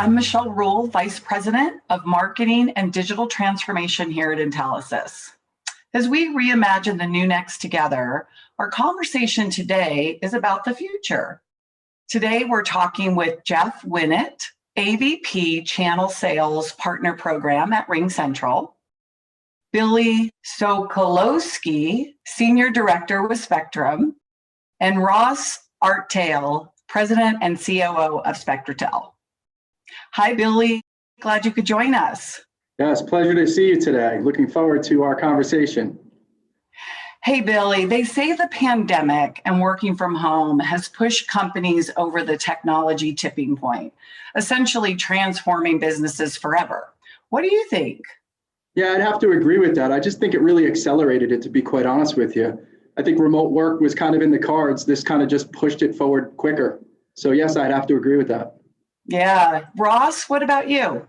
I'm Michelle Ruyle, Vice President of Marketing and Digital Transformation here at Intelisys. As we reimagine the new next together, our conversation today is about the future. Today, we're talking with Jeff Winnett, AVP Channel Sales Partner Program at RingCentral, Billy Sokolowski, Senior Director with Spectrum, and Ross Artale, President and COO of Spectrotel. Hi, Billy. Glad you could join us. Yes, pleasure to see you today. Looking forward to our conversation. Hey, Billy, they say the pandemic and working from home has pushed companies over the technology tipping point, essentially transforming businesses forever. What do you think? Yeah, I'd have to agree with that. I just think it really accelerated it, to be quite honest with you. I think remote work was kind of in the cards. This kind of just pushed it forward quicker. So yes, I'd have to agree with that. Yeah. Ross, what about you?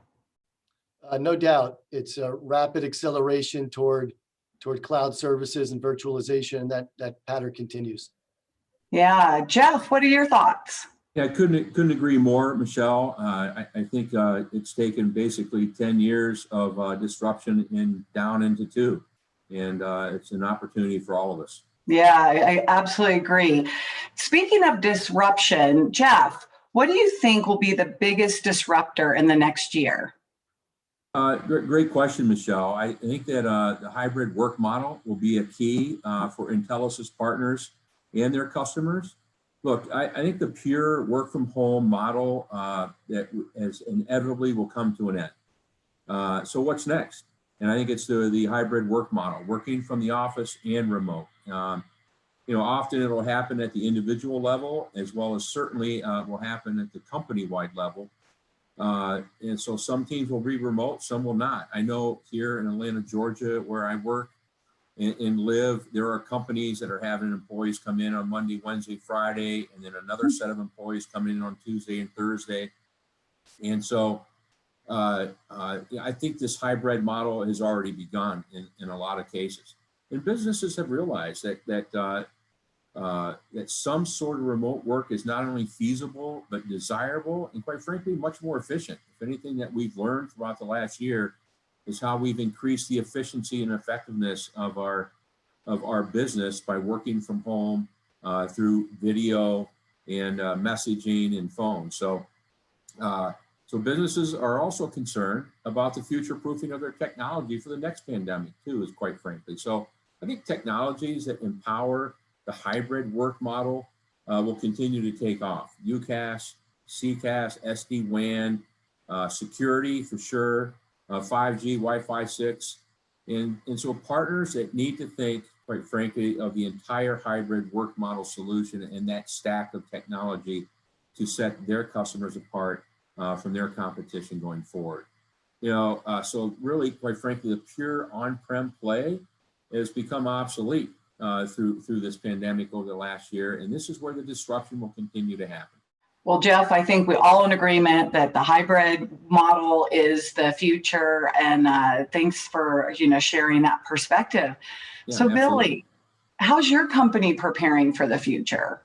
No doubt. It's a rapid acceleration toward cloud services and virtualization, and that pattern continues. Yeah. Jeff, what are your thoughts? Yeah, I couldn't agree more, Michelle. I think it's taken basically 10 years of disruption down into 2. And it's an opportunity for all of us. Yeah, I absolutely agree. Speaking of disruption, Jeff, what do you think will be the biggest disruptor in the next year? Great question, Michelle. I think that the hybrid work model will be a key for Intelisys partners and their customers. Look, I think the pure work from home model that as inevitably will come to an end. So what's next? And I think it's the hybrid work model, working from the office and remote. Often it'll happen at the individual level, as well as certainly will happen at the company-wide level. And so some teams will be remote, some will not. I know here in Atlanta, Georgia, where I work and live, there are companies that are having employees come in on Monday, Wednesday, Friday, and then another set of employees coming in on Tuesday and Thursday. And so I think this hybrid model has already begun in a lot of cases. And businesses have realized that some sort of remote work is not only feasible, but desirable, and quite frankly, much more efficient. If anything that we've learned throughout the last year is how we've increased the efficiency and effectiveness of our business by working from home through video and messaging and phone. So businesses are also concerned about the future proofing of their technology for the next pandemic too, is quite frankly. So I think technologies that empower the hybrid work model will continue to take off. UCaaS, CCaaS, SD-WAN, security for sure, 5G, Wi-Fi 6. And so partners that need to think, quite frankly, of the entire hybrid work model solution and that stack of technology to set their customers apart from their competition going forward. So really, quite frankly, the pure on-prem play has become obsolete through this pandemic over the last year. And this is where the disruption will continue to happen. Well, Jeff, I think we're all in agreement that the hybrid model is the future. And thanks for sharing that perspective. Yeah, so absolutely. Billy, how's your company preparing for the future?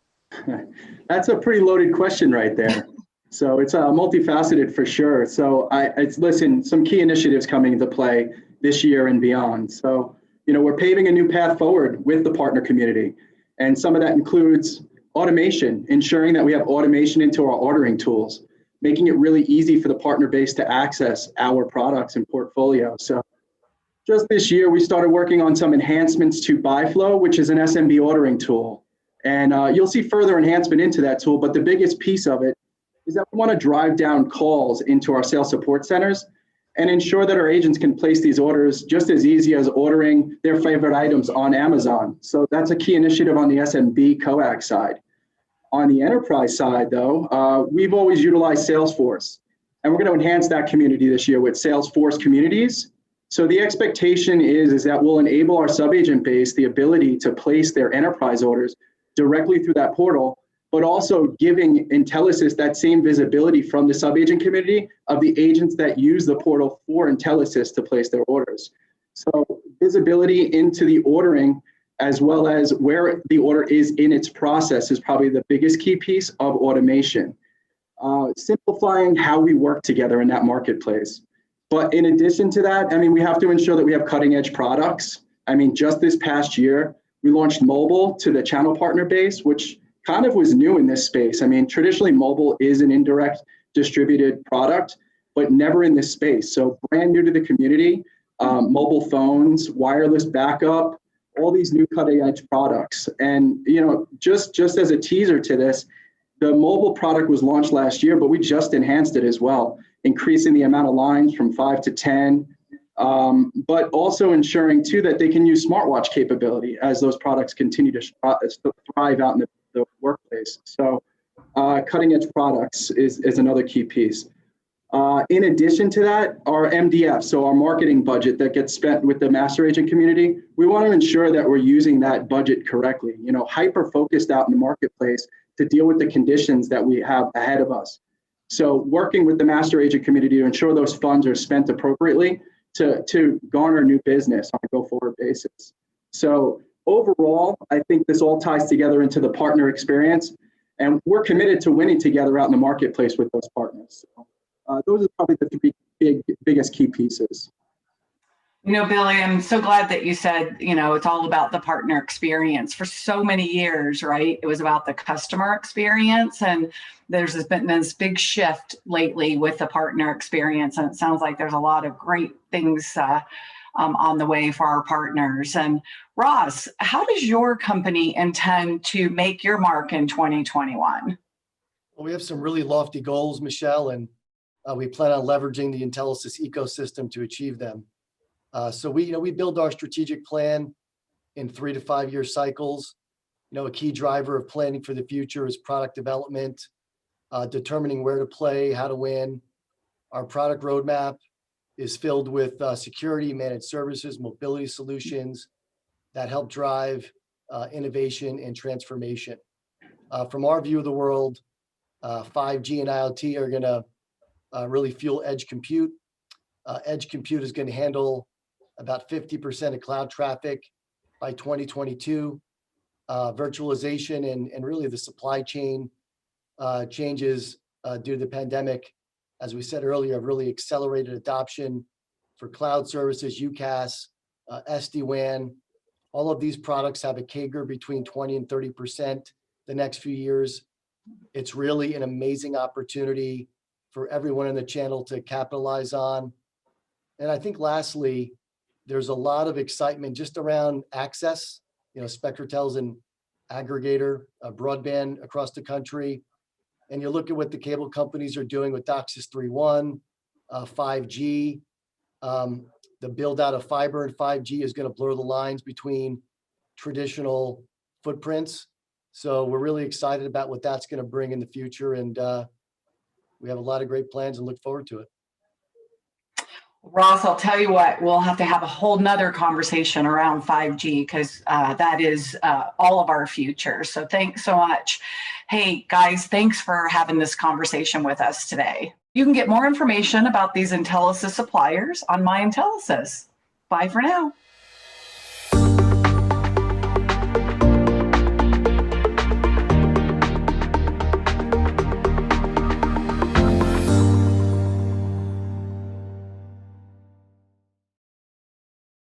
That's a pretty loaded question right there. So it's multifaceted for sure. So listen, some key initiatives coming into play this year and beyond. So, we're paving a new path forward with the partner community. And some of that includes automation, ensuring that we have automation into our ordering tools, making it really easy for the partner base to access our products and portfolio. So just this year, we started working on some enhancements to BuyFlow, which is an SMB ordering tool. And you'll see further enhancement into that tool, but the biggest piece of it is that we want to drive down calls into our sales support centers and ensure that our agents can place these orders just as easy as ordering their favorite items on Amazon. So that's a key initiative on the SMB coax side. On the enterprise side, though, we've always utilized Salesforce, and we're going to enhance that community this year with Salesforce communities. So the expectation is that we'll enable our sub-agent base the ability to place their enterprise orders directly through that portal, but also giving Intelisys that same visibility from the sub-agent community of the agents that use the portal for Intelisys to place their orders. So visibility into the ordering, as well as where the order is in its process, is probably the biggest key piece of automation. simplifying how we work together in that marketplace. But in addition to that, I mean, we have to ensure that we have cutting edge products. I mean, just this past year, we launched mobile to the channel partner base, which kind of was new in this space. I mean, traditionally mobile is an indirect distributed product, but never in this space. So brand new to the community, mobile phones, wireless backup, all these new cutting edge products. And, you know, just as a teaser to this, the mobile product was launched last year, but we just enhanced it as well, increasing the amount of lines from 5 to 10, but also ensuring too that they can use smartwatch capability as those products continue to thrive out in the workplace. So cutting edge products is another key piece. In addition to that, our MDF, so our marketing budget that gets spent with the master agent community, we want to ensure that we're using that budget correctly, you know, hyper focused out in the marketplace to deal with the conditions that we have ahead of us. So working with the master agent community to ensure those funds are spent appropriately to garner new business on a go-forward basis. So overall, I think this all ties together into the partner experience, and we're committed to winning together out in the marketplace with those partners. So, those are probably the three biggest key pieces. You know, Billy, I'm so glad that you said, you know, it's all about the partner experience. For so many years, right, it was about the customer experience, and there's been this big shift lately with the partner experience, and it sounds like there's a lot of great things on the way for our partners. And Ross, how does your company intend to make your mark in 2021? Well, we have some really lofty goals, Michelle, and we plan on leveraging the Intelisys ecosystem to achieve them. So we build our strategic plan in 3 to 5 year cycles. You know, a key driver of planning for the future is product development, determining where to play, how to win. Our product roadmap is filled with security, managed services, mobility solutions that help drive innovation and transformation. From our view of the world, 5G and IoT are going to really fuel edge compute. Edge compute is going to handle about 50% of cloud traffic by 2022. Virtualization and really the supply chain changes due to the pandemic, as we said earlier, have really accelerated adoption for cloud services, UCaaS, SD-WAN. All of these products have a CAGR between 20 and 30% the next few years. It's really an amazing opportunity for everyone in the channel to capitalize on. And I think lastly, there's a lot of excitement just around access. You know, Spectrotel's an aggregator of broadband across the country. And you look at what the cable companies are doing with DOCSIS 3.1, 5G. The build out of fiber and 5G is going to blur the lines between traditional footprints. So we're really excited about what that's going to bring in the future. And we have a lot of great plans and look forward to it. Ross, I'll tell you what, we'll have to have a whole nother conversation around 5G because that is all of our future. So thanks so much. Hey guys, thanks for having this conversation with us today. You can get more information about these Intelisys suppliers on My Intelisys. Bye for now.